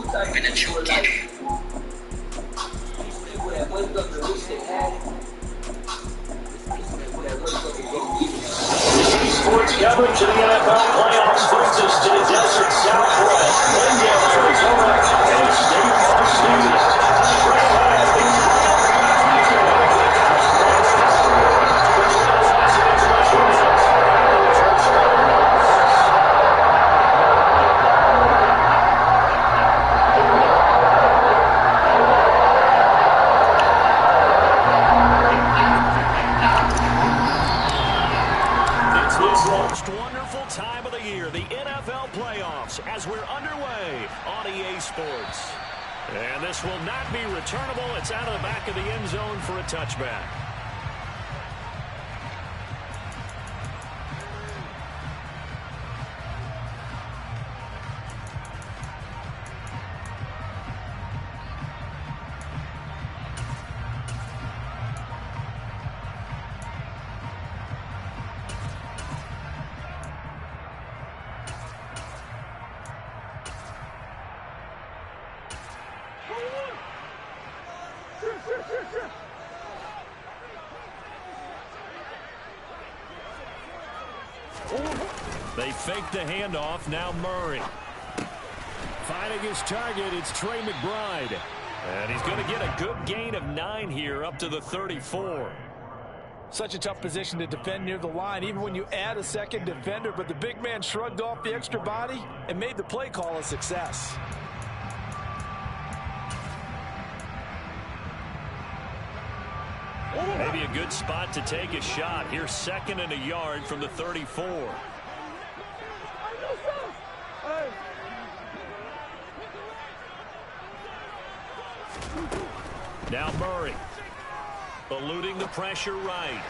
Penalty kick. Sports coverage of the NFL playoffs brings us to the desert Southwest. Glendale, Arizona, and State Farm Stadium. As we're underway on EA Sports. And this will not be returnable. It's out of the back of the end zone for a touchback. They fake the handoff. Now Murray. Finding his target, it's Trey McBride. And he's going to get a good gain of 9 here up to the 34. Such a tough position to defend near the line, even when you add a second defender. But the big man shrugged off the extra body and made the play call a success. Maybe a good spot to take a shot. Here's 2nd and a yard from the 34. Now Murray. Eluding the pressure right.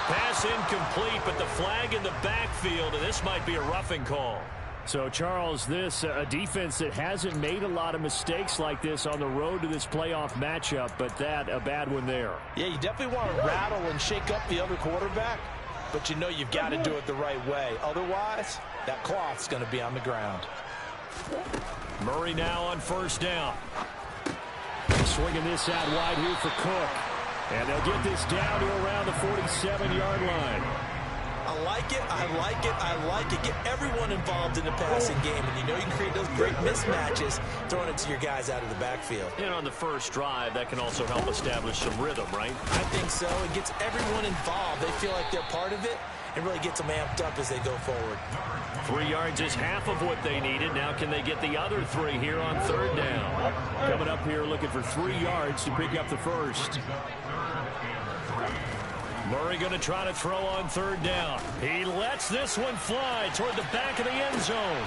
Pass incomplete, but the flag in the backfield, and this might be a roughing call. So, Charles, this a defense that hasn't made a lot of mistakes like this on the road to this playoff matchup, but that a bad one there. Yeah, you definitely want to rattle and shake up the other quarterback, but you know you've got to do it the right way. Otherwise, that cloth's going to be on the ground. Murray now on 1st down. Swinging this out wide here for Cook. And they'll get this down to around the 47-yard line. I like it, I like it, I like it. Get everyone involved in the passing game, and you know you can create those great mismatches throwing it to your guys out of the backfield. And on the first drive, that can also help establish some rhythm, right? I think so. It gets everyone involved. They feel like they're part of it and really gets them amped up as they go forward. 3 yards is half of what they needed. Now can they get the other 3 here on 3rd down? Coming up here looking for 3 yards to pick up the first. Murray going to try to throw on 3rd down. He lets this one fly toward the back of the end zone.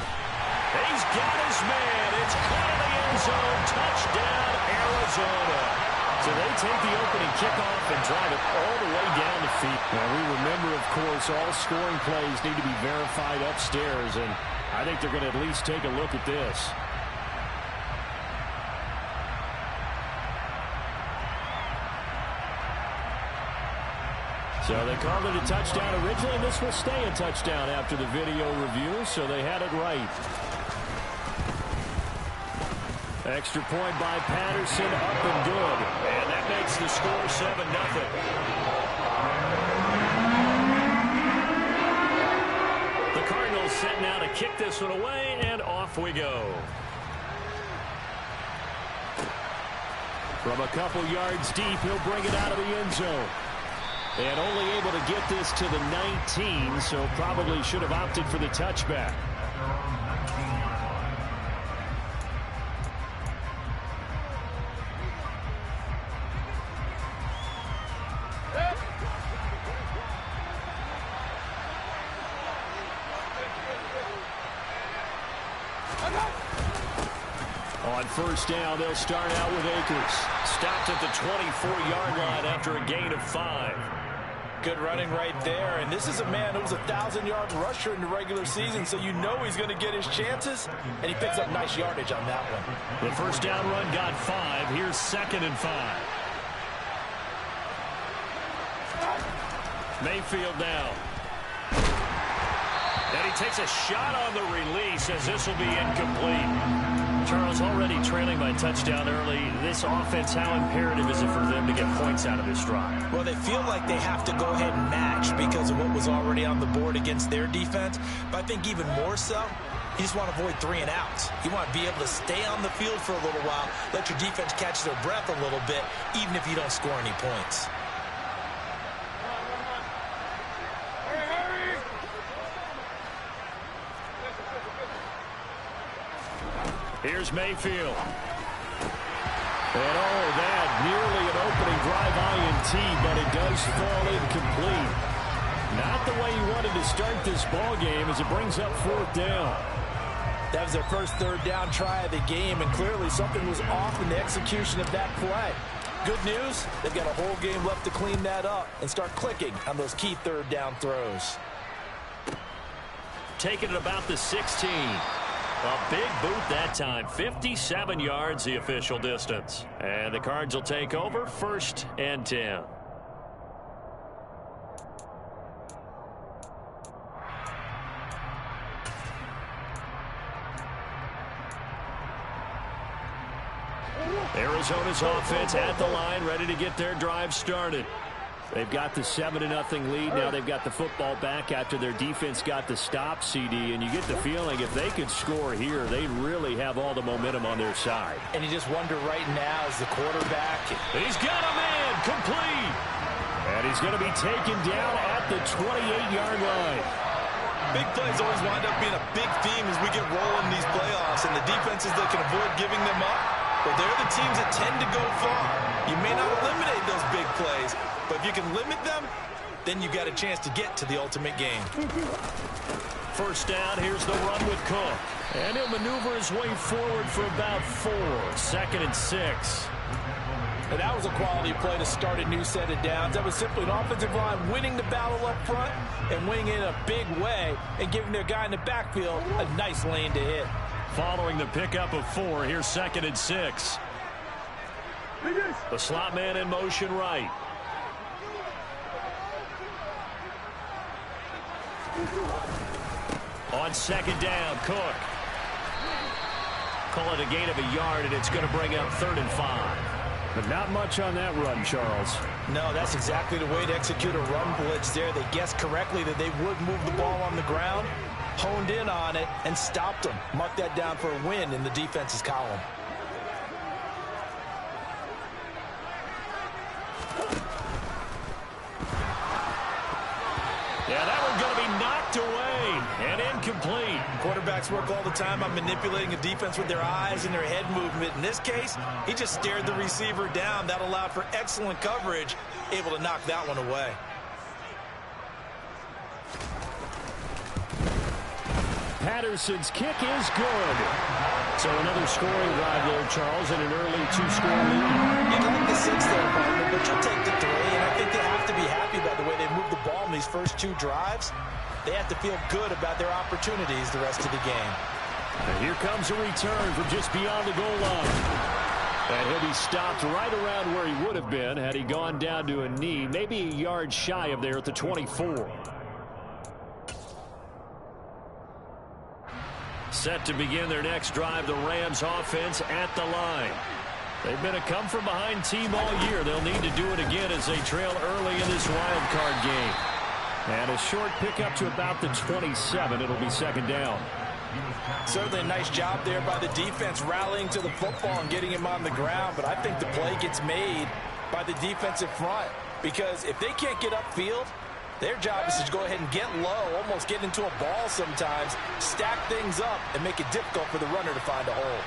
He's got his man. It's caught in the end zone. Touchdown, Arizona. So they take the opening kickoff and drive it all the way down the field. Now we remember, of course, all scoring plays need to be verified upstairs, and I think they're going to at least take a look at this. So they called it a touchdown originally, and this will stay a touchdown after the video review, so they had it right. Extra point by Patterson, up and good. And that makes the score 7-0. The Cardinals set now to kick this one away, and off we go. From a couple yards deep, he'll bring it out of the end zone. And only able to get this to the 19, so probably should have opted for the touchback. On 1st down, they'll start out with Akers. Stopped at the 24-yard line after a gain of 5. Good running right there, and this is a man who was a 1,000-yard rusher in the regular season, so you know he's going to get his chances, and he picks up nice yardage on that one. The 1st down run got 5. Here's 2nd and 5. Mayfield now. And he takes a shot on the release as this will be incomplete. Charles, already trailing by touchdown early. This offense, how imperative is it for them to get points out of this drive? Well, they feel like they have to go ahead and match because of what was already on the board against their defense. But I think even more so, you just want to avoid 3 and outs. You want to be able to stay on the field for a little while, let your defense catch their breath a little bit, even if you don't score any points. Here's Mayfield. And that nearly an opening drive INT, but it does fall incomplete. Not the way you wanted to start this ball game as it brings up 4th down. That was their first 3rd down try of the game, and clearly something was off in the execution of that play. Good news, they've got a whole game left to clean that up and start clicking on those key 3rd down throws. Taking it about the 16. A big boot that time. 57 yards the official distance. And the Cards will take over 1st and 10. Arizona's offense at the line, ready to get their drive started. They've got the 7-0 lead. Now they've got the football back after their defense got the stop, CD. And you get the feeling if they could score here, they really have all the momentum on their side. And you just wonder right now as the quarterback. He's got a man complete. And he's going to be taken down at the 28-yard line. Big plays always wind up being a big theme as we get rolling these playoffs. And the defenses that can avoid giving them up, well, they're the teams that tend to go far. You may not eliminate those big plays, but if you can limit them, then you got a chance to get to the ultimate game. 1st down, here's the run with Cook. And he'll maneuver his way forward for about 4. 2nd and 6. And that was a quality play to start a new set of downs. That was simply an offensive line winning the battle up front and winning in a big way and giving their guy in the backfield a nice lane to hit. Following the pickup of 4, here's 2nd and 6. The slot man in motion right. On 2nd down, Cook. Call it a gain of a yard, and it's going to bring up 3rd and 5. But not much on that run, Charles. No, that's exactly the way to execute a run blitz there. They guessed correctly that they would move the ball on the ground, honed in on it, and stopped them. Mark that down for a win in the defense's column. Yeah, that one's going to be knocked away and incomplete. Quarterbacks work all the time on manipulating a defense with their eyes and their head movement. In this case, he just stared the receiver down. That allowed for excellent coverage, able to knock that one away. Patterson's kick is good. So another scoring drive there, Charles, and an early 2-score lead. You'd like the 6 there, partner, but you'll take the 3, and I think they have to be happy by the way they moved the ball in these first 2 drives. They have to feel good about their opportunities the rest of the game. And here comes a return from just beyond the goal line. And he'll be stopped right around where he would have been had he gone down to a knee, maybe a yard shy of there at the 24. Set to begin their next drive, the Rams offense at the line. They've been a come-from-behind team all year. They'll need to do it again as they trail early in this wild card game. And a short pickup to about the 27. It'll be 2nd down. Certainly a nice job there by the defense rallying to the football and getting him on the ground. But I think the play gets made by the defensive front. Because if they can't get upfield, their job is to go ahead and get low, almost get into a ball sometimes, stack things up, and make it difficult for the runner to find a hole.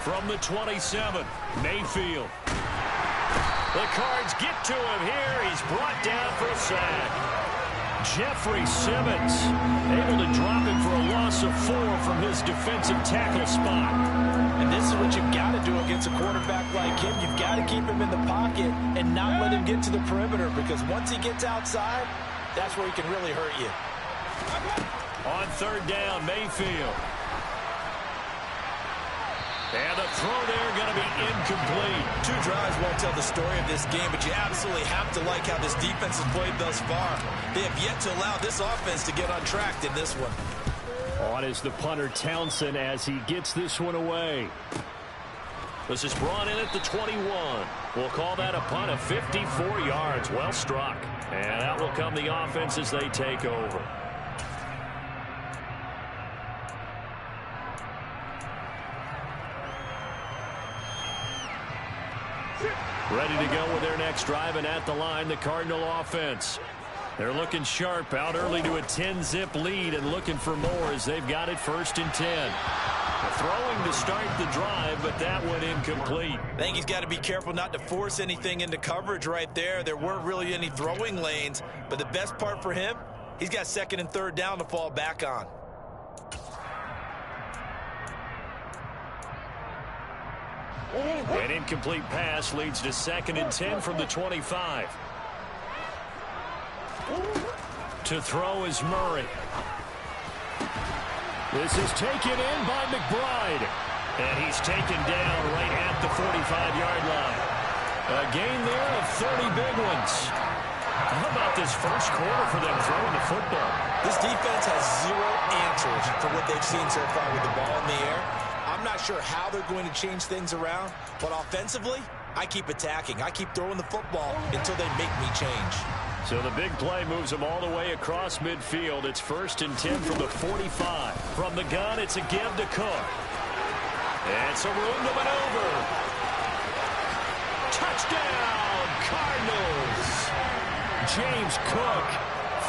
From the 27, Mayfield. The Cards get to him here. He's brought down for a sack. Jeffrey Simmons able to drop him for a loss of 4 from his defensive tackle spot. And this is what you've got to do against a quarterback like him. You've got to keep him in the pocket and not let him get to the perimeter, because once he gets outside, that's where he can really hurt you. On 3rd down, Mayfield. And the throw there going to be incomplete. 2 drives won't tell the story of this game, but you absolutely have to like how this defense has played thus far. They have yet to allow this offense to get untracked in this one. On is the punter Townsend as he gets this one away. This is brought in at the 21. We'll call that a punt of 54 yards. Well struck. And out will come the offense as they take over. Ready to go with their next drive, and at the line, the Cardinal offense. They're looking sharp, out early to a 10-zip lead and looking for more as they've got it 1st and 10. Throwing to start the drive, but that one incomplete. I think he's got to be careful not to force anything into coverage right there. There weren't really any throwing lanes, but the best part for him, he's got 2nd and 3rd down to fall back on. An incomplete pass leads to 2nd and 10 from the 25. To throw is Murray. This is taken in by McBride. And he's taken down right at the 45-yard line. A gain there of 30 big ones. How about this first quarter for them throwing the football? This defense has 0 answers for what they've seen so far with the ball in the air. I'm not sure how they're going to change things around, but offensively, I keep attacking. I keep throwing the football until they make me change. So the big play moves them all the way across midfield. It's 1st and 10 from the 45. From the gun, it's a give to Cook. And some room to maneuver. Touchdown, Cardinals. James Cook,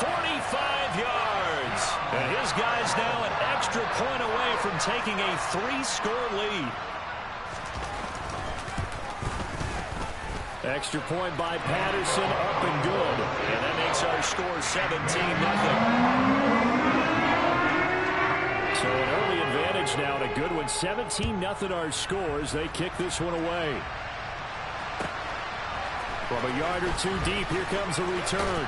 45 yards. And his guy's now an extra point away from taking a 3-score lead. Extra point by Patterson, up and good. And that makes our score 17-0. So an early advantage now, and a good one. 17-0 our scores. They kick this one away. From a yard or two deep, here comes a return.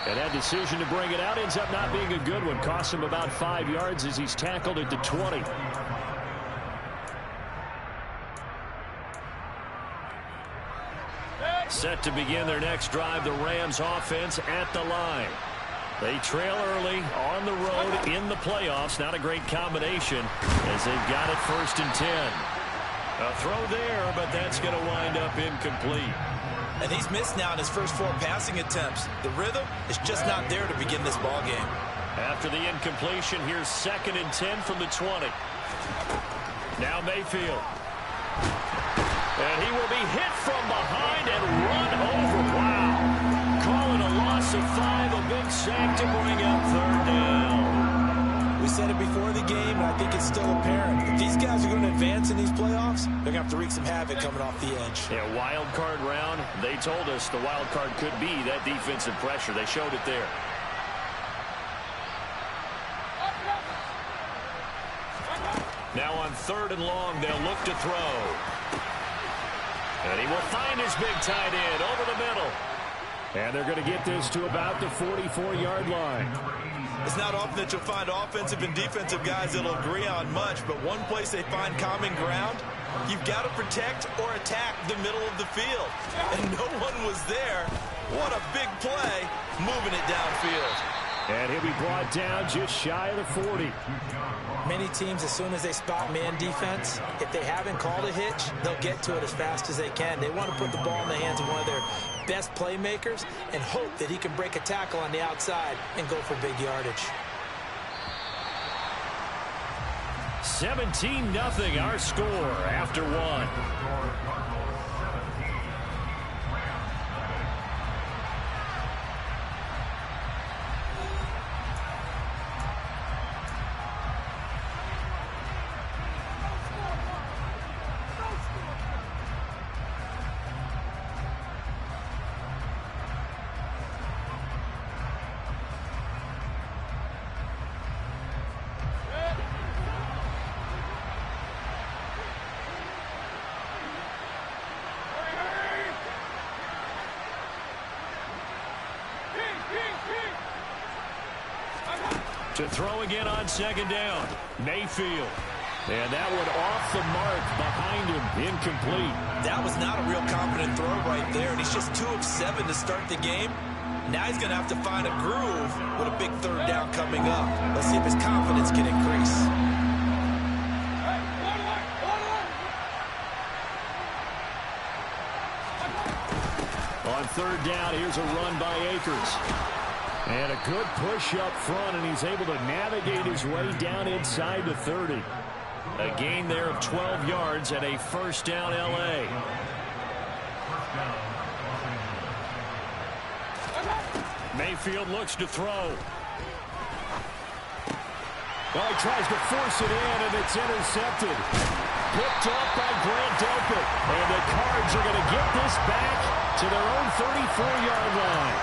And that decision to bring it out ends up not being a good one. Costs him about 5 yards as he's tackled at the 20. Set to begin their next drive, the Rams offense at the line. They trail early on the road in the playoffs. Not a great combination as they've got it 1st and 10. A throw there, but that's going to wind up incomplete. And he's missed now in his first 4 passing attempts. The rhythm is just not there to begin this ball game. After the incompletion, here's 2nd and 10 from the 20. Now Mayfield. And he will be hit from behind and run over. Wow. Calling a loss of 5, a big sack to bring up 3rd down. We said it before the game, and I think it's still apparent. If these guys are going to advance in these playoffs, they're going to have to wreak some havoc coming off the edge. Yeah, wild card round. They told us the wild card could be that defensive pressure. They showed it there. Now on 3rd and long, they'll look to throw. And he will find his big tight end over the middle. And they're going to get this to about the 44-yard line. It's not often that you'll find offensive and defensive guys that'll agree on much, but one place they find common ground, you've got to protect or attack the middle of the field. And no one was there. What a big play, moving it downfield. And he'll be brought down just shy of the 40. Many teams, as soon as they spot man defense, if they haven't called a hitch, they'll get to it as fast as they can. They want to put the ball in the hands of one of their best playmakers and hope that he can break a tackle on the outside and go for big yardage. 17-0 our score after 1. To throw again on 2nd down. Mayfield. And that one off the mark behind him. Incomplete. That was not a real confident throw right there, and he's just 2 of 7 to start the game. Now he's going to have to find a groove with a big third down coming up. Let's see if his confidence can increase. On third down, here's a run by Akers. And a good push up front, and he's able to navigate his way down inside the 30. A gain there of 12 yards and a first down L.A. Mayfield looks to throw. Well, he tries to force it in, and it's intercepted. Picked up by Grant Delpit. And the Cards are going to get this back to their own 34-yard line.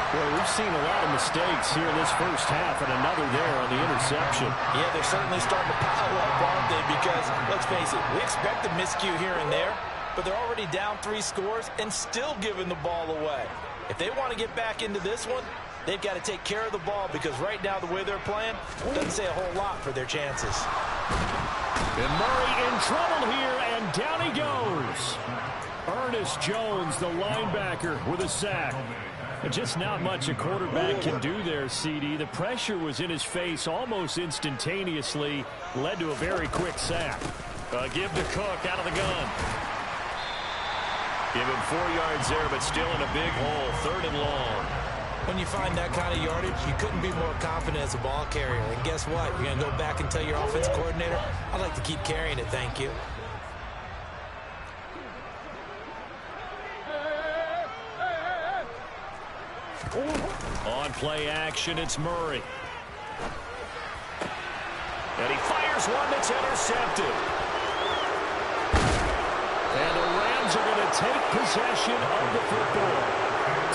Boy, we've seen a lot of mistakes here in this first half, and another there on the interception. Yeah, they're certainly starting to pile up, aren't they? Because, let's face it, we expect a miscue here and there, but they're already down 3 scores and still giving the ball away. If they want to get back into this one, they've got to take care of the ball, because right now the way they're playing doesn't say a whole lot for their chances. And Murray in trouble here, and down he goes. Ernest Jones, the linebacker, with a sack. Just not much a quarterback can do there, CD. The pressure was in his face almost instantaneously, led to a very quick sack. Give to Cook out of the gun. Give him 4 yards there, but still in a big hole, 3rd and long. When you find that kind of yardage, you couldn't be more confident as a ball carrier. And guess what? You're going to go back and tell your offense coordinator, I'd like to keep carrying it, thank you. On play action, it's Murray. And he fires one that's intercepted. And the Rams are going to take possession of the football.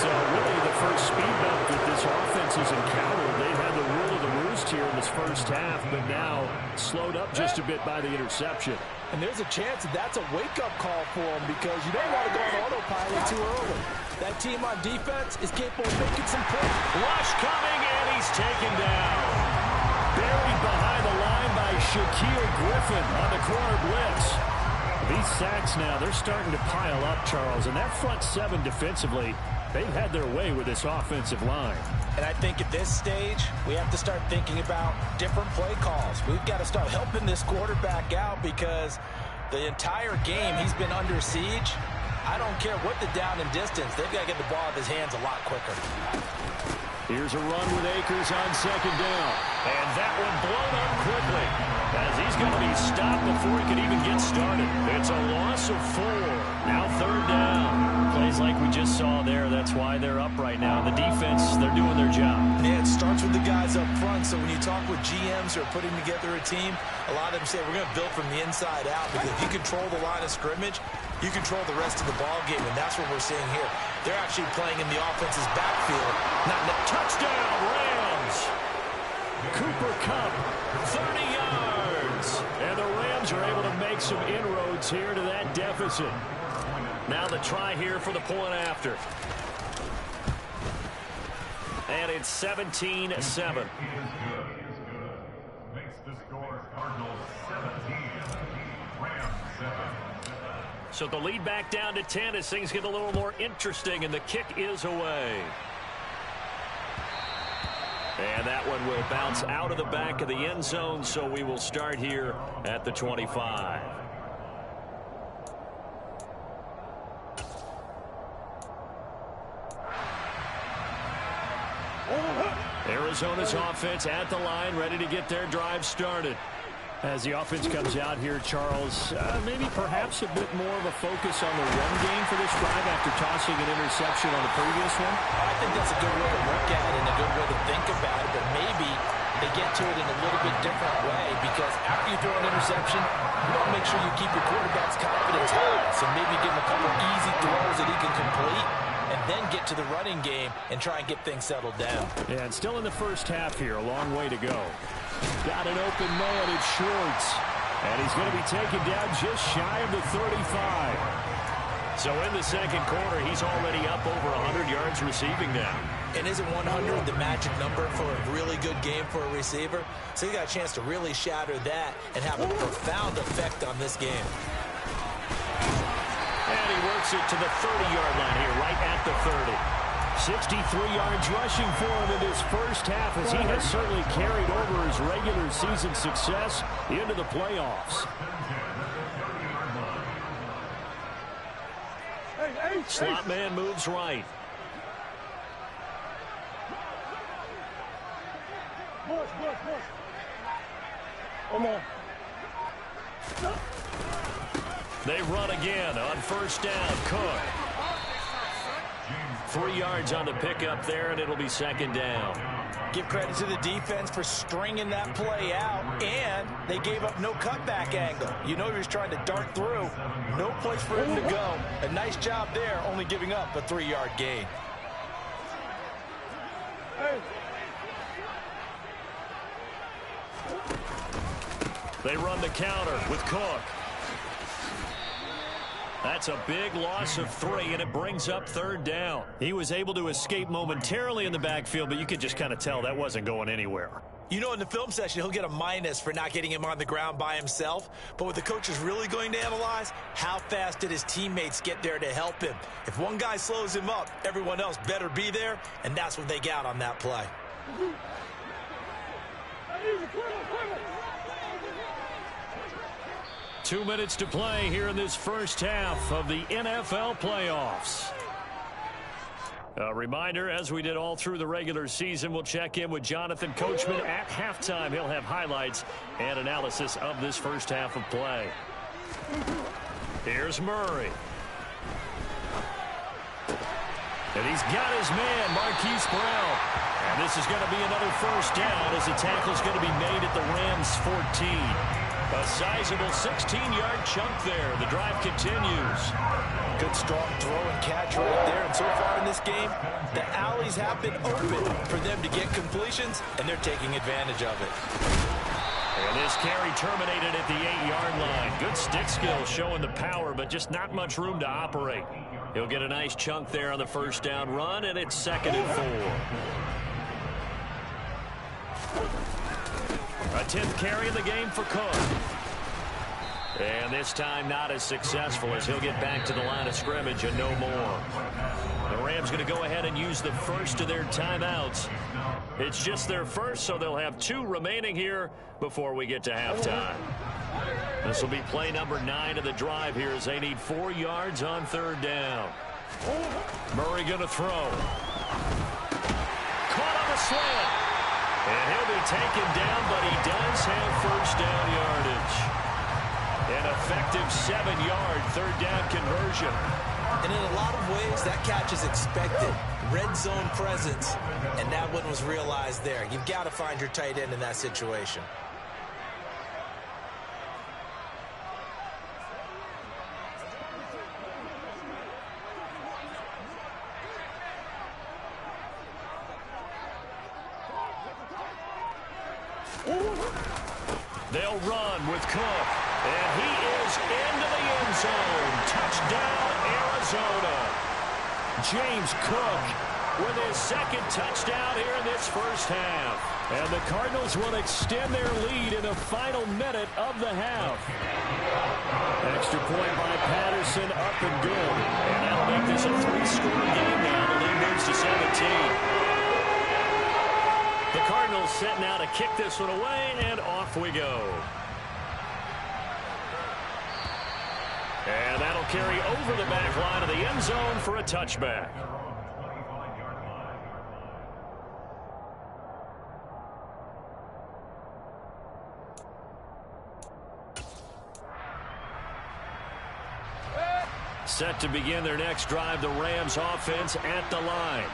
So really the first speed bump that this offense has encountered. They've had the rule of the roost here in this first half, but now slowed up just a bit by the interception. And there's a chance that that's a wake-up call for them, because you don't want to go on autopilot too early. That team on defense is capable of making some plays. Rush coming, and he's taken down. Buried behind the line by Shaquille Griffin on the corner blitz. These sacks now, they're starting to pile up, Charles, and that front 7 defensively, they've had their way with this offensive line. And I think at this stage, we have to start thinking about different play calls. We've got to start helping this quarterback out, because the entire game he's been under siege. I don't care what the down and distance, they've got to get the ball out of his hands a lot quicker. Here's a run with Akers on 2nd down. And that one blown up quickly, as he's going to be stopped before he can even get started. It's a loss of 4. Now 3rd down. Plays like we just saw there. That's why they're up right now. The defense, they're doing their job. Yeah, it starts with the guys up front. So when you talk with GMs who are putting together a team, a lot of them say we're going to build from the inside out, because if you control the line of scrimmage, you control the rest of the ball game, and that's what we're seeing here. They're actually playing in the offense's backfield. Not touchdown, Rams! Cooper Kupp, 30 yards. And the Rams are able to make some inroads here to that deficit. Now the try here for the point after. And it's 17-7. Makes the score Cardinals 17, Rams 7. So the lead back down to 10 as things get a little more interesting, and the kick is away. And that one will bounce out of the back of the end zone, so we will start here at the 25. Arizona's offense at the line, ready to get their drive started. As the offense comes out here, Charles, maybe perhaps a bit more of a focus on the run game for this drive after tossing an interception on the previous one? I think that's a good way to look at it and a good way to think about it, but maybe they get to it in a little bit different way, because after you throw an interception, you want to make sure you keep your quarterback's confidence high. So maybe give him a couple easy throws that he can complete, and then get to the running game and try and get things settled down. Yeah, and still in the first half here, a long way to go. Got an open man, it's Schwartz. And he's going to be taken down just shy of the 35. So in the second quarter, he's already up over 100 yards receiving now. And isn't 100 the magic number for a really good game for a receiver? So you got a chance to really shatter that and have a profound effect on this game. And he works it to the 30-yard line here, right at the 30. 63 yards rushing for him in his first half, as he has certainly carried over his regular season success into the playoffs. Slot man moves right. Come on. They run again on first down. Cook. 3 yards on the pickup there, and it'll be second down. Give credit to the defense for stringing that play out, and they gave up no cutback angle. You know he was trying to dart through. No place for him to go. A nice job there, only giving up a 3-yard gain. They run the counter with Cook. That's a big loss of 3, and it brings up third down. He was able to escape momentarily in the backfield, but you could just kind of tell that wasn't going anywhere. You know, in the film session, he'll get a minus for not getting him on the ground by himself. But what the coach is really going to analyze, how fast did his teammates get there to help him? If one guy slows him up, everyone else better be there, and that's what they got on that play. 2 minutes to play here in this first half of the NFL playoffs. A reminder, as we did all through the regular season, we'll check in with Jonathan Coachman at halftime. He'll have highlights and analysis of this first half of play. Here's Murray. And he's got his man, Marquise Brown. And this is going to be another first down as the tackle's going to be made at the Rams' 14. A sizable 16-yard chunk there. The drive continues. Good strong throw and catch right there. And so far in this game, the alleys have been open for them to get completions, and they're taking advantage of it. And this carry terminated at the 8-yard line. Good stick skill showing the power, but just not much room to operate. He'll get a nice chunk there on the first down run, and it's 2nd and 4. A 10th carry in the game for Cook. And this time not as successful, as he'll get back to the line of scrimmage and no more. The Rams going to go ahead and use the first of their timeouts. It's just their first, so they'll have 2 remaining here before we get to halftime. This will be play number 9 of the drive here, as they need 4 yards on third down. Murray going to throw. Caught on the slant. And he'll be taken down, but he does have first down yardage. An effective 7-yard third down conversion. And in a lot of ways, that catch is expected. Red zone presence, and that one was realized there. You've got to find your tight end in that situation. They'll run with Cook, and he is into the end zone. Touchdown, Arizona. James Cook with his 2nd touchdown here in this first half. And the Cardinals will extend their lead in the final minute of the half. Extra point by Patterson, up and good. And that'll make this a 3-score game now. The lead moves to 17. The Cardinals set now to kick this one away, and off we go. And that'll carry over the back line of the end zone for a touchback. Set to begin their next drive, the Rams offense at the line.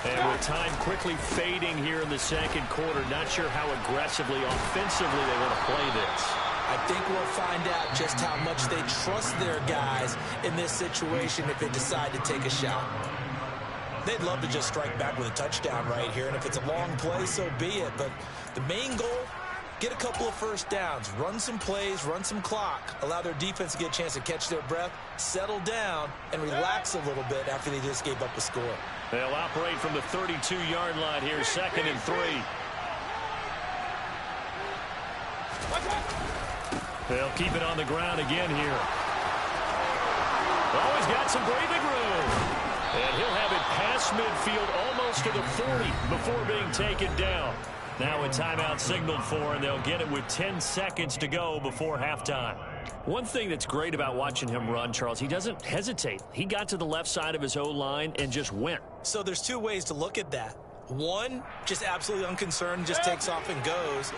And with time quickly fading here in the second quarter, not sure how aggressively, offensively they want to play this. I think we'll find out just how much they trust their guys in this situation if they decide to take a shot. They'd love to just strike back with a touchdown right here, and if it's a long play, so be it. But the main goal, get a couple of first downs, run some plays, run some clock, allow their defense to get a chance to catch their breath, settle down, and relax a little bit after they just gave up a score. They'll operate from the 32-yard line here, 2nd and 3. They'll keep it on the ground again here. Always got some breathing room. And he'll have it past midfield almost to the 40 before being taken down. Now a timeout signaled for, and they'll get it with 10 seconds to go before halftime. One thing that's great about watching him run, Charles, he doesn't hesitate. He got to the left side of his O-line and just went. So there's two ways to look at that. One, just absolutely unconcerned, just takes off and goes.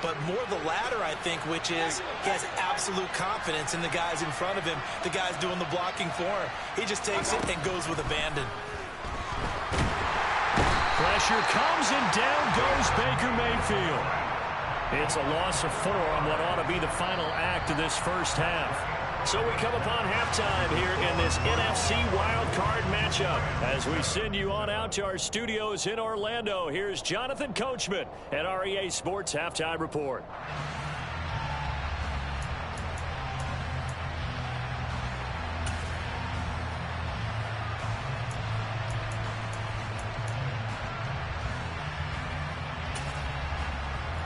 But more the latter, I think, which is he has absolute confidence in the guys in front of him, the guys doing the blocking for him. He just takes it and goes with abandon. Pressure comes, and down goes Baker Mayfield. It's a loss of 4 on what ought to be the final act of this first half. So we come upon halftime here in this NFC wildcard matchup. As we send you on out to our studios in Orlando, here's Jonathan Coachman at REA Sports Halftime Report.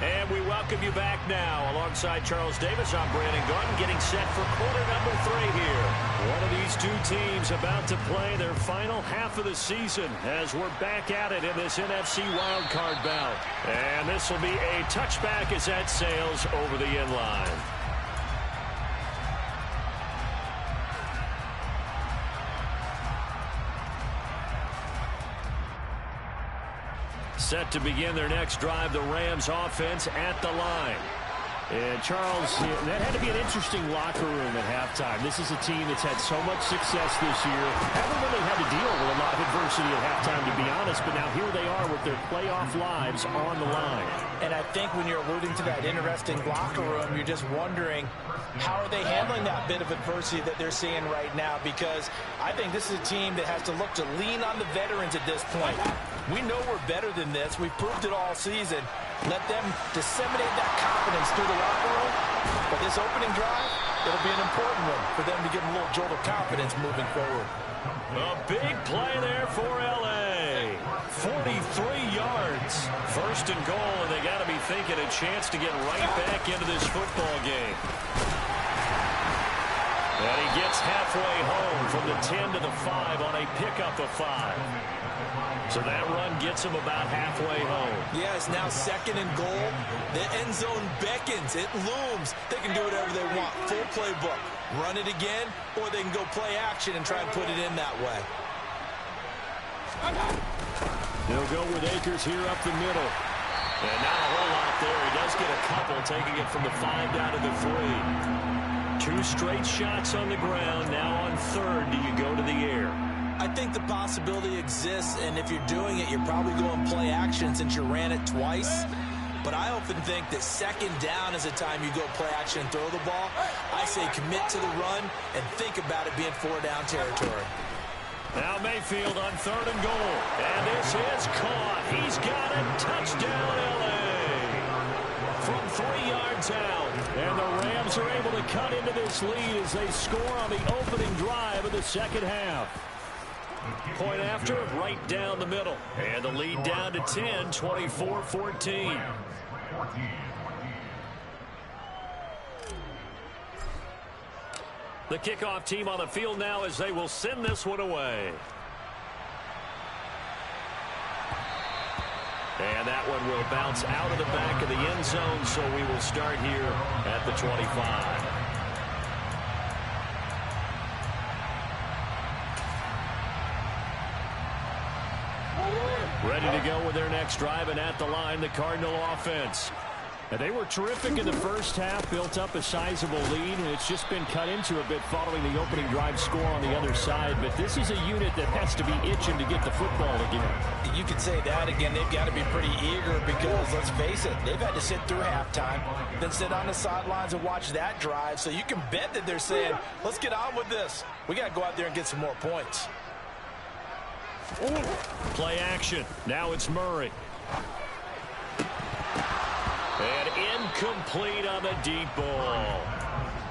And we welcome you back now. Alongside Charles Davis, I'm Brandon Gaudin, getting set for quarter number 3 here. One of these two teams about to play their final half of the season as we're back at it in this NFC wildcard bout. And this will be a touchback as that sails over the end line. Set to begin their next drive, the Rams offense at the line. And Charles, that had to be an interesting locker room at halftime. This is a team that's had so much success this year. Haven't really had to deal with a lot of adversity at halftime, to be honest, but now here they are with their playoff lives on the line. And I think when you're alluding to that interesting locker room, you're just wondering, how are they handling that bit of adversity that they're seeing right now? Because I think this is a team that has to look to lean on the veterans at this point. We know we're better than this. We've proved it all season. Let them disseminate that confidence through the locker room. But this opening drive, it'll be an important one for them to give them a little jolt of confidence moving forward. A big play there for L.A. 43 yards. First and goal, and they got to be thinking a chance to get right back into this football game. And he gets halfway home from the 10 to the 5 on a pickup of 5. So that run gets him about halfway home. Yeah, it's now second and goal. The end zone beckons. It looms. They can do whatever they want. Full playbook. Run it again, or they can go play action and try and put it in that way. They'll go with Akers here up the middle. And not a whole lot there. He does get a couple, taking it from the 5 down to the 3. 2 straight shots on the ground. Now on third, do you go to the air? I think the possibility exists, and if you're doing it, you're probably going play action since you ran it twice. But I often think that second down is a time you go play action and throw the ball. I say commit to the run and think about it being 4-down territory. Now Mayfield on third and goal. And this is caught. He's got it. Touchdown, L.A. From 3 yards out. And the Rams are able to cut into this lead as they score on the opening drive of the second half. Point after, right down the middle. And the lead down to 10, 24-14. The kickoff team on the field now as they will send this one away. And that one will bounce out of the back of the end zone, so we will start here at the 25. Ready to go with their next drive, and at the line, the Cardinal offense. And they were terrific in the first half, built up a sizable lead, and it's just been cut into a bit following the opening drive score on the other side. But this is a unit that has to be itching to get the football again. You could say that again. They've got to be pretty eager because, let's face it, they've had to sit through halftime, then sit on the sidelines and watch that drive. So you can bet that they're saying, let's get on with this. We got to go out there and get some more points. Play action. Now it's Murray. And incomplete on the deep ball.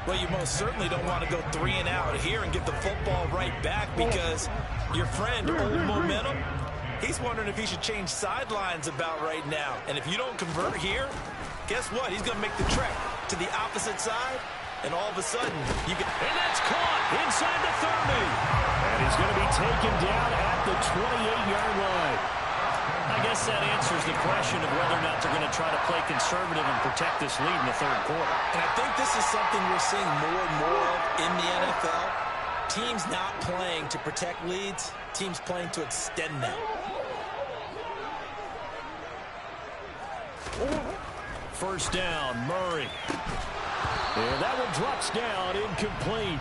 Well, you most certainly don't want to go 3 and out here and get the football right back because your friend, Old Momentum, he's wondering if he should change sidelines about right now. And if you don't convert here, guess what? He's going to make the trek to the opposite side and all of a sudden, you can... And that's caught inside the 30. And he's going to be taken down at the 28-yard line. I guess that answers the question of whether or not they're going to try to play conservative and protect this lead in the third quarter. And I think this is something we're seeing more and more of in the NFL. Teams not playing to protect leads, teams playing to extend them. First down, Murray. And that one drops down, incomplete.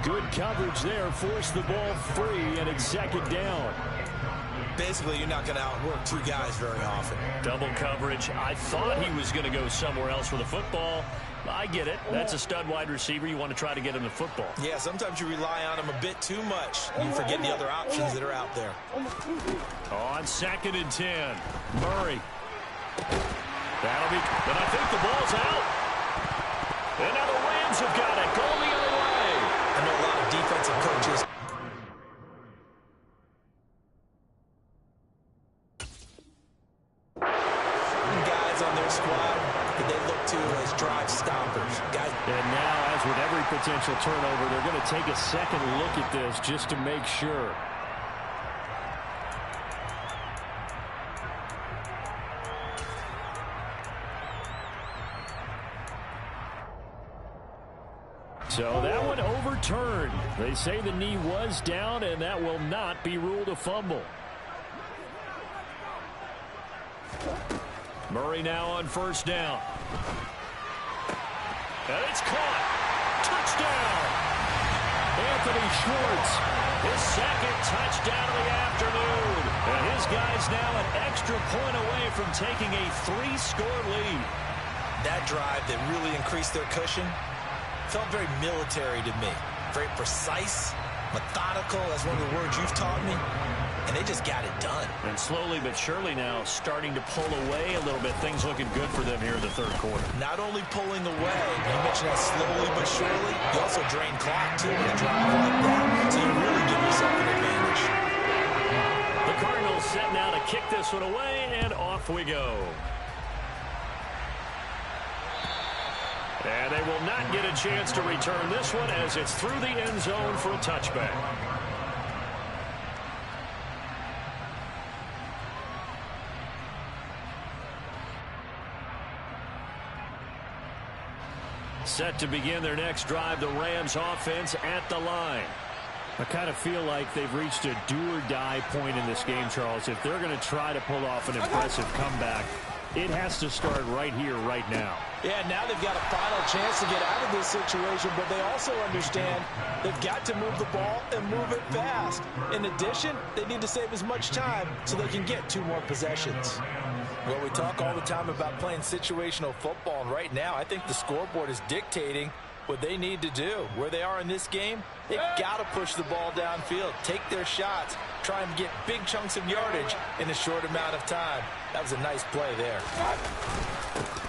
Good coverage there, forced the ball free, and it's second down. Basically, you're not going to outwork two guys very often. Double coverage. I thought he was going to go somewhere else with the football. I get it. That's a stud wide receiver. You want to try to get him the football. Yeah, sometimes you rely on him a bit too much. You forget the other options that are out there. On 2nd and 10, Murray. That'll be, but I think the ball's out. And now the Rams have got it, going the other way. I know a lot of defensive coaches. Guys on their squad that they look to as drive stoppers. Guys. And now, as with every potential turnover, they're going to take a second look at this just to make sure. So that one overturned. They say the knee was down, and that will not be ruled a fumble. Murray now on first down. And it's caught. Touchdown. Anthony Schwartz, his second touchdown of the afternoon. And his guy's now an extra point away from taking a 3-score lead. That drive that really increased their cushion felt very military to me. Very precise, methodical, that's one of the words you've taught me. And they just got it done. And slowly but surely now starting to pull away a little bit. Things looking good for them here in the third quarter. Not only pulling away, you mentioned that slowly but surely, you also drain clock too in a drive like that. So you really give yourself an advantage. The Cardinals set now to kick this one away, and off we go. And they will not get a chance to return this one as it's through the end zone for a touchback. Set to begin their next drive, the Rams offense at the line. I kind of feel like they've reached a do-or-die point in this game, Charles. If they're going to try to pull off an impressive comeback, it has to start right here, right now. Yeah, now they've got a final chance to get out of this situation, but they also understand they've got to move the ball and move it fast. In addition, they need to save as much time so they can get 2 more possessions. Well, we talk all the time about playing situational football, and right now I think the scoreboard is dictating what they need to do. Where they are in this game, they've got to push the ball downfield, take their shots, try and get big chunks of yardage in a short amount of time. That was a nice play there.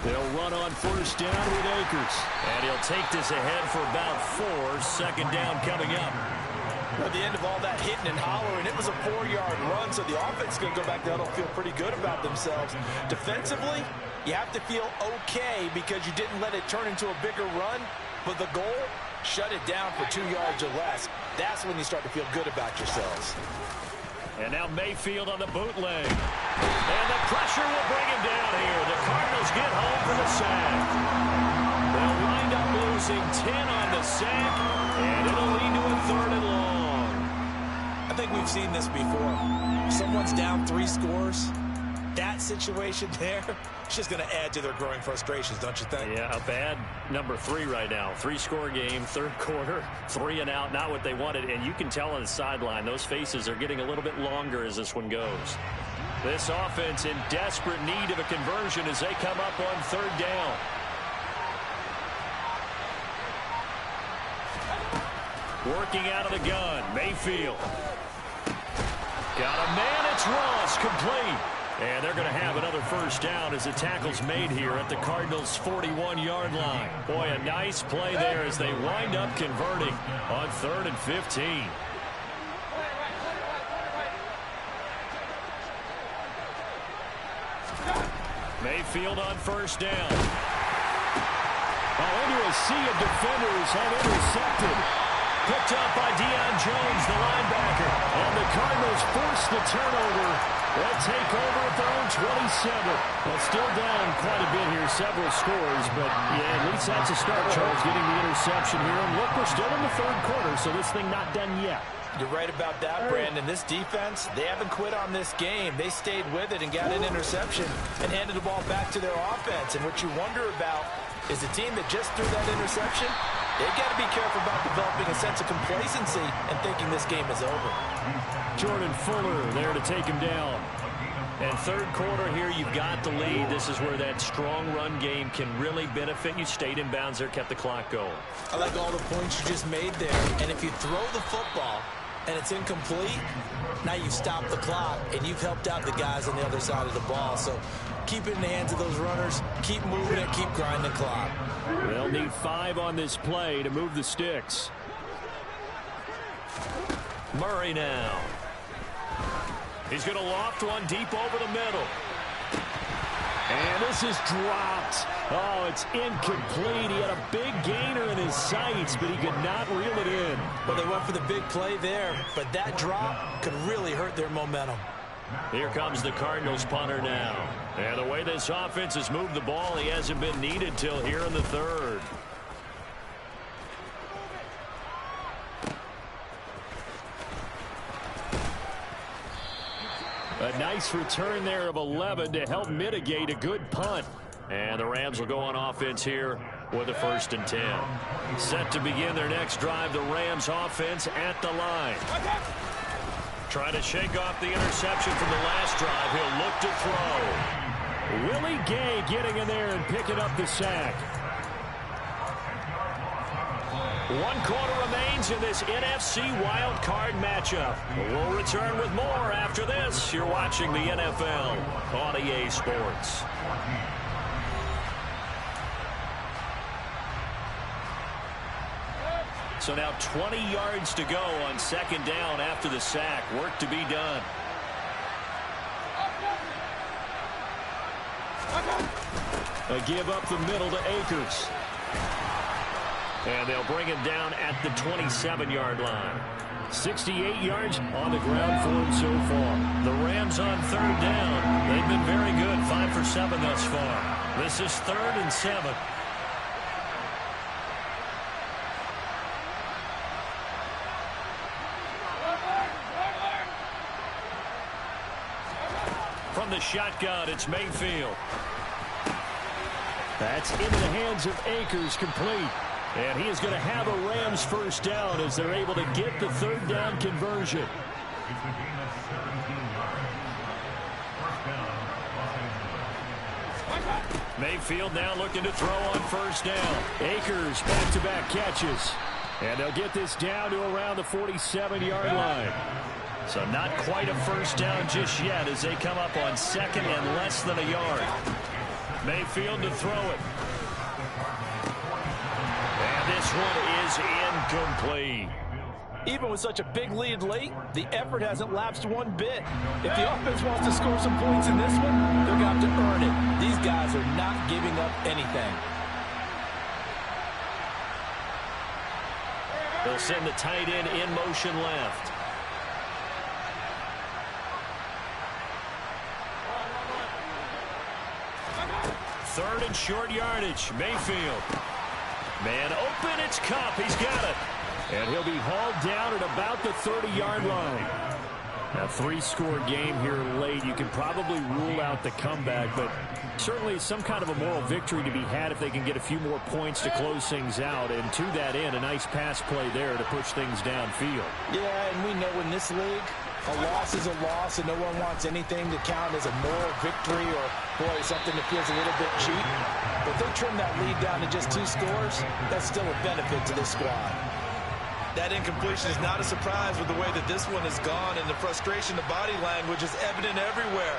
They'll run on first down with Akers. And he'll take this ahead for about 4. Second down coming up. At the end of all that hitting and hollering, it was a 4-yard run, so the offense is going to go back there and feel pretty good about themselves. Defensively, you have to feel okay because you didn't let it turn into a bigger run, but the goal, shut it down for 2 yards or less. That's when you start to feel good about yourselves. And now Mayfield on the bootleg. And the pressure will bring him down here. The Cardinals get home for the sack. They'll wind up losing 10 on the sack, and it'll lead to a 3rd and long. I think we've seen this before. Someone's down 3 scores. That situation there, it's just going to add to their growing frustrations, don't you think? Yeah, a bad number 3 right now. 3-score game, third quarter, 3 and out, not what they wanted. And you can tell on the sideline, those faces are getting a little bit longer as this one goes. This offense in desperate need of a conversion as they come up on 3rd down. Working out of the gun, Mayfield. Got a man, it's Ross, complete. And they're going to have another first down as the tackle's made here at the Cardinals' 41-yard line. Boy, a nice play there as they wind up converting on 3rd and 15. Mayfield on first down. Into a sea of defenders and intercepted. Picked up by Deion Jones, the linebacker. And the Cardinals force the turnover. They'll take over at their own 27. Well, still down quite a bit here, several scores. But, yeah, at least that's a start, Charles, getting the interception here. And look, we're still in the third quarter, so this thing not done yet. You're right about that, Brandon. This defense, they haven't quit on this game. They stayed with it and got an interception and handed the ball back to their offense. And what you wonder about is the team that just threw that interception, they've got to be careful about developing a sense of complacency and thinking this game is over. Jordan Fuller there to take him down. And third quarter here, you've got the lead. This is where that strong run game can really benefit you. Stayed in bounds there, kept the clock going. I like all the points you just made there. And if you throw the football and it's incomplete, now you stop the clock and you've helped out the guys on the other side of the ball. So keep it in the hands of those runners. Keep moving it. Keep grinding the clock. They'll need 5 on this play to move the sticks. Murray now. He's going to loft one deep over the middle. And this is dropped. Oh, it's incomplete. He had a big gainer in his sights, but he could not reel it in. Well, they went for the big play there, but that drop could really hurt their momentum. Here comes the Cardinals punter now. And the way this offense has moved the ball, he hasn't been needed till here in the third. A nice return there of 11 to help mitigate a good punt. And the Rams will go on offense here with a 1st and 10. Set to begin their next drive, the Rams offense at the line. Trying to shake off the interception from the last drive. He'll look to throw. Willie Gay getting in there and picking up the sack. 1 quarter remains in this NFC Wild Card matchup. We'll return with more after this. You're watching the NFL on EA Sports. So now 20 yards to go on 2nd down after the sack. Work to be done. A give up the middle to Akers. And they'll bring him down at the 27-yard line. 68 yards on the ground for him so far. The Rams on 3rd down. They've been very good, 5 for 7 thus far. This is 3rd and 7. From the shotgun, it's Mayfield. That's into the hands of Akers, complete. And he is going to have a Rams 1st down as they're able to get the 3rd down conversion. Mayfield now looking to throw on 1st down. Akers back-to-back catches. And they'll get this down to around the 47-yard line. So not quite a 1st down just yet as they come up on 2nd and less than a yard. Mayfield to throw it. And this one is incomplete. Even with such a big lead late, the effort hasn't lapsed one bit. If the offense wants to score some points in this one, they're going to have to earn it. These guys are not giving up anything. They'll send the tight end in motion left. Third and short yardage. Mayfield. Man open. It's Kupp. He's got it. And he'll be hauled down at about the 30-yard line. A 3-score game here late. You can probably rule out the comeback, but certainly some kind of a moral victory to be had if they can get a few more points to close things out. And to that end, a nice pass play there to push things downfield. Yeah, and we know in this league, a loss is a loss, and no one wants anything to count as a moral victory or, boy, something that feels a little bit cheap. But if they trim that lead down to just 2 scores, that's still a benefit to this squad. That incompletion is not a surprise with the way that this one has gone, and the frustration, the body language is evident everywhere.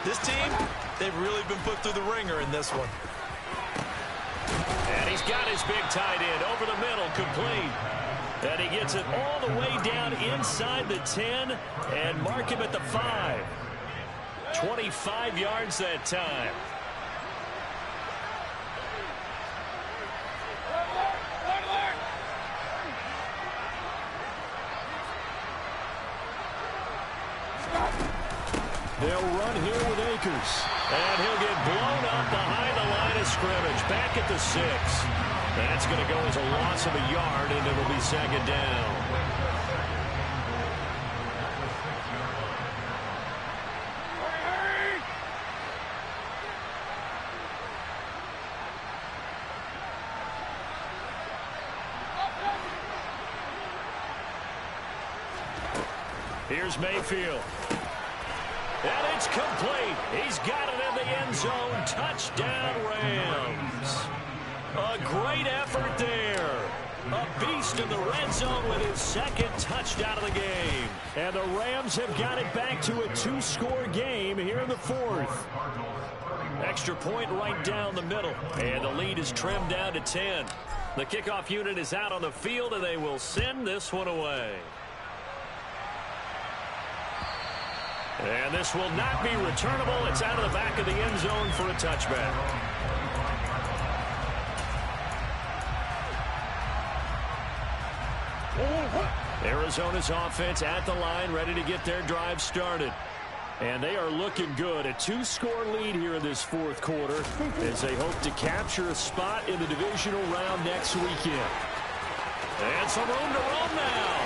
This team, they've really been put through the ringer in this one. And he's got his big tight end over the middle, complete. And he gets it all the way down inside the 10 and mark him at the 5. 25 yards that time. They'll run here with Akers. And he'll get blown up behind the line of scrimmage. Back at the 6. That's going to go as a loss of a yard, and it'll be second down. Here's Mayfield. And it's complete. He's got it in the end zone. Touchdown, Rams. A great effort there. A beast in the red zone with his second touchdown of the game. And the Rams have got it back to a 2-score game here in the 4th. Extra point right down the middle. And the lead is trimmed down to 10. The kickoff unit is out on the field, and they will send this one away. And this will not be returnable. It's out of the back of the end zone for a touchback. Arizona's offense at the line, ready to get their drive started. And they are looking good. A 2-score lead here in this 4th quarter as they hope to capture a spot in the divisional round next weekend. And some room to roam now.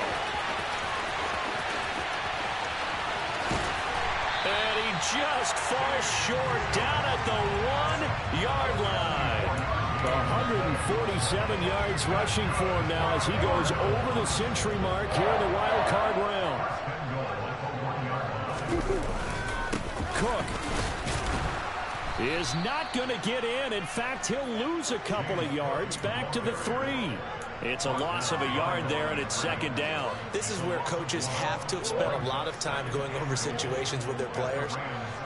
And he just falls short down at the 1-yard line. 147 yards rushing for him now as he goes over the century mark here in the wild card round. Cook is not going to get in. In fact, he'll lose a couple of yards back to the 3. It's a loss of a yard there, and it's second down. This is where coaches have to have spent a lot of time going over situations with their players,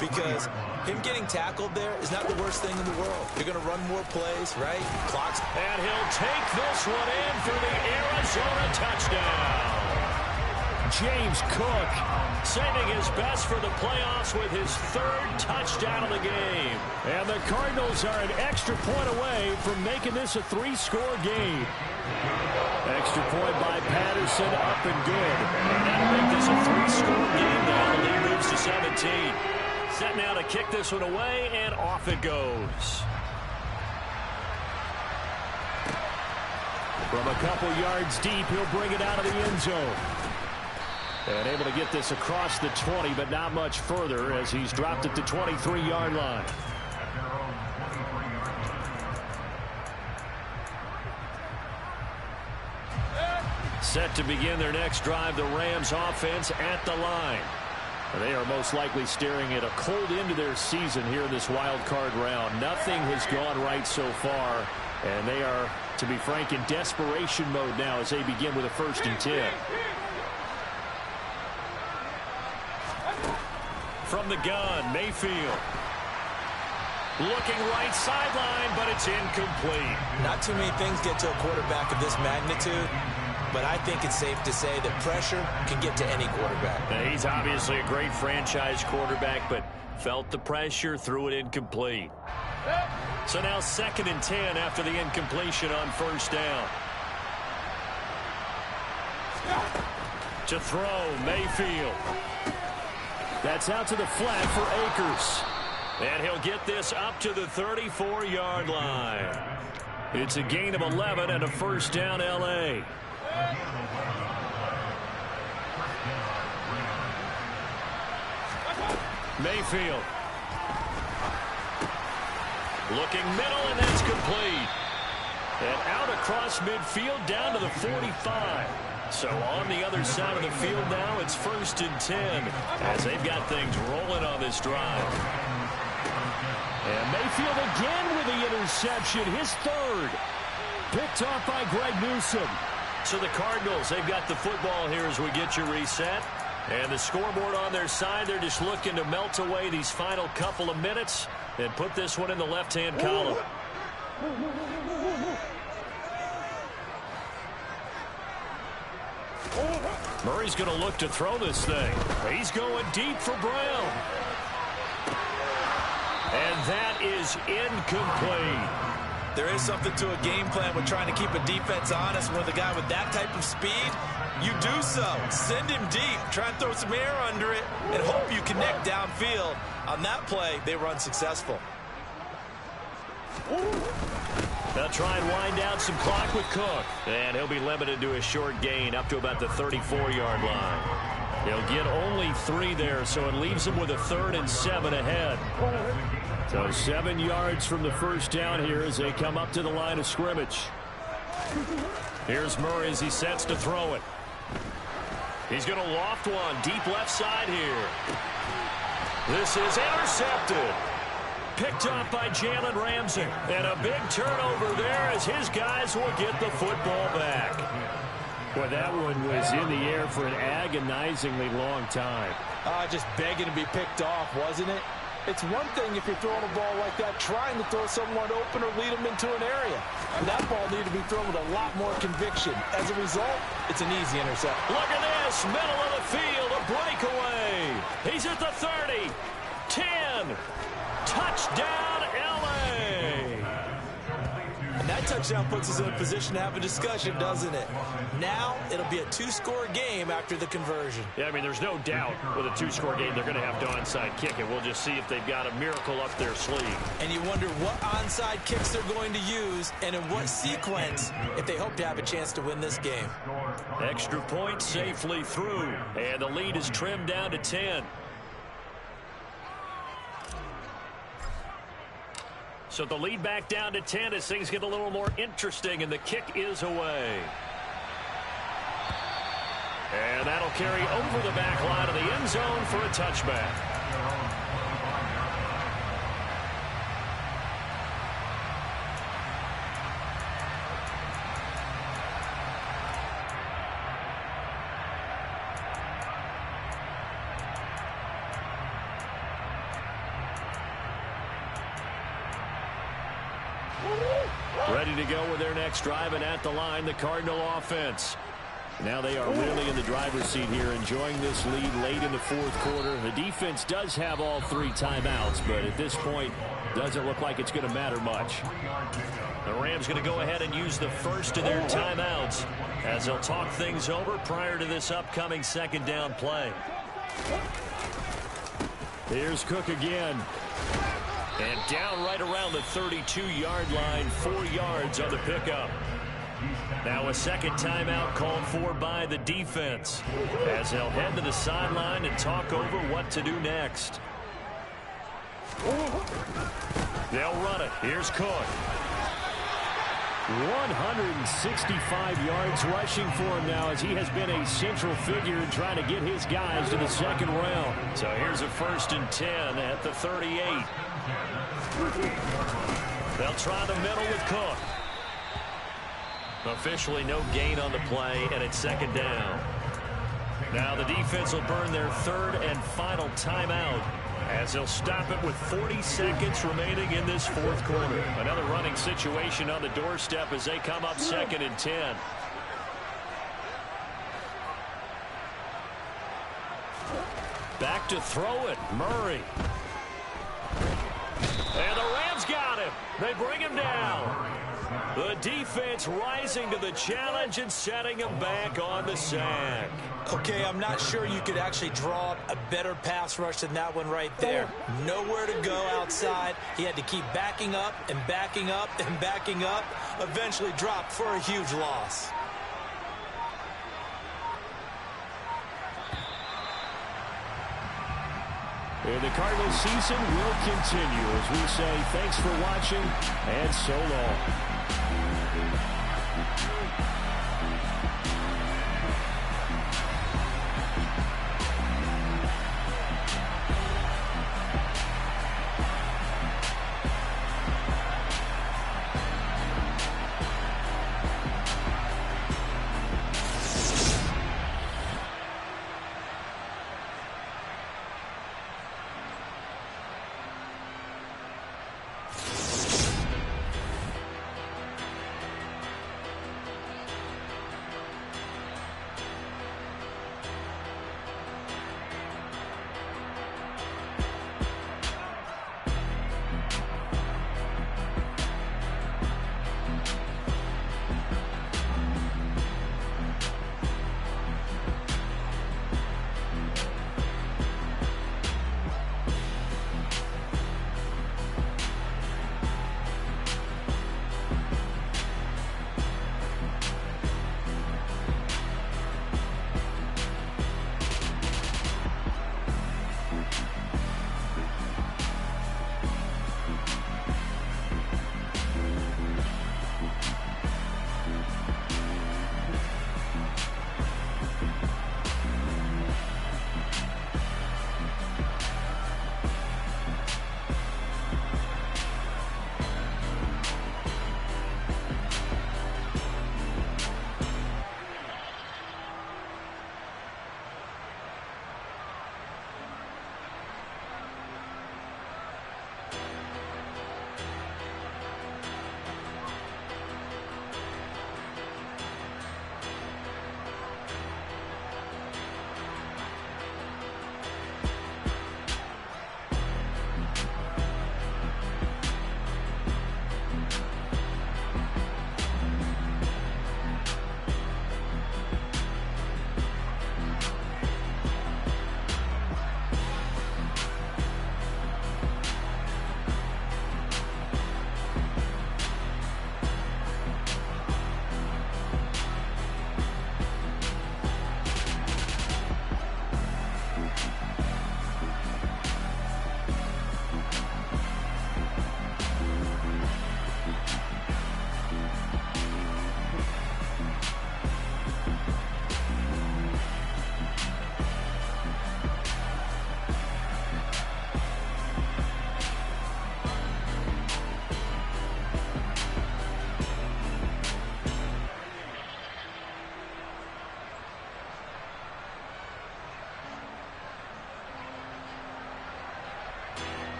because him getting tackled there is not the worst thing in the world. You're going to run more plays, right? Clock's... And he'll take this one in for the Arizona touchdown. James Cook saving his best for the playoffs with his 3rd touchdown of the game. And the Cardinals are an extra point away from making this a 3-score game. Extra point by Patterson, up and good. And that'll make this a 3-score game now. The lead moves to 17. Set now to kick this one away, and off it goes. From a couple yards deep, he'll bring it out of the end zone. And able to get this across the 20, but not much further as he's dropped at the 23-yard line. Set to begin their next drive, the Rams offense at the line. They are most likely staring at a cold end to their season here in this wild card round. Nothing has gone right so far, and they are, to be frank, in desperation mode now as they begin with a 1st and 10. From the gun, Mayfield. Looking right sideline, but it's incomplete. Not too many things get to a quarterback of this magnitude, but I think it's safe to say that pressure can get to any quarterback. Now, he's obviously a great franchise quarterback, but felt the pressure, threw it incomplete. So now 2nd and 10 after the incompletion on 1st down. To throw, Mayfield. That's out to the flat for Akers. And he'll get this up to the 34-yard line. It's a gain of 11 and a 1st down, L.A. Mayfield. Looking middle, and that's complete. And out across midfield down to the 45. So on the other side of the field now, it's 1st and 10 as they've got things rolling on this drive. And Mayfield again with the interception, his 3rd. Picked off by Greg Newsome. So the Cardinals, they've got the football here as we get you reset. And the scoreboard on their side, they're just looking to melt away these final couple of minutes and put this one in the left-hand column. Murray's going to look to throw this thing. He's going deep for Brown. And that is incomplete. There is something to a game plan with trying to keep a defense honest. With a guy with that type of speed, you do so. Send him deep. Try and throw some air under it and hope you connect downfield. On that play, they were unsuccessful. They'll try and wind down some clock with Cook. And he'll be limited to a short gain up to about the 34-yard line. He'll get only 3 there, so it leaves him with a 3rd and 7 ahead. So 7 yards from the first down here as they come up to the line of scrimmage. Here's Murray as he sets to throw it. He's going to loft one deep left side here. This is intercepted. Picked off by Jalen Ramsey. And a big turnover there as his guys will get the football back. Boy, that one was in the air for an agonizingly long time. Just begging to be picked off, wasn't it? It's one thing if you're throwing a ball like that, trying to throw someone open or lead them into an area. And that ball needed to be thrown with a lot more conviction. As a result, it's an easy intercept. Look at this, middle of the field, a breakaway. He's at the 30, 10, touchdown, LA. And that touchdown puts us in a position to have a discussion, doesn't it? Now, it'll be a 2-score game after the conversion. Yeah, I mean, there's no doubt with a 2-score game, they're going to have to onside kick it. We'll just see if they've got a miracle up their sleeve. And you wonder what onside kicks they're going to use and in what sequence if they hope to have a chance to win this game. Extra point safely through, and the lead is trimmed down to 10. So the lead back down to 10 as things get a little more interesting, and the kick is away. And that'll carry over the back line of the end zone for a touchback. Ready to go with their next drive, and at the line, the Cardinal offense. Now they are really in the driver's seat here, enjoying this lead late in the fourth quarter. The defense does have all 3 timeouts, but at this point, doesn't look like it's going to matter much. The Rams going to go ahead and use the first of their timeouts as they'll talk things over prior to this upcoming second down play. Here's Cook again. And down right around the 32-yard line, 4 yards on the pickup. Now a second timeout called for by the defense as they'll head to the sideline and talk over what to do next. They'll run it. Here's Cook. 165 yards rushing for him now as he has been a central figure in trying to get his guys to the second round. So here's a 1st and 10 at the 38. They'll try the middle with Cook. Officially no gain on the play, and it's second down. Now the defense will burn their 3rd and final timeout as they'll stop it with 40 seconds remaining in this fourth quarter. Another running situation on the doorstep as they come up 2nd and 10. Back to throw it, Murray. And the Rams got him. They bring him down. The defense rising to the challenge and setting him back on the sack. Okay, I'm not sure you could actually draw up a better pass rush than that one right there. Nowhere to go outside. He had to keep backing up and backing up and backing up. Eventually dropped for a huge loss. And the Cardinals season will continue as we say thanks for watching and so long.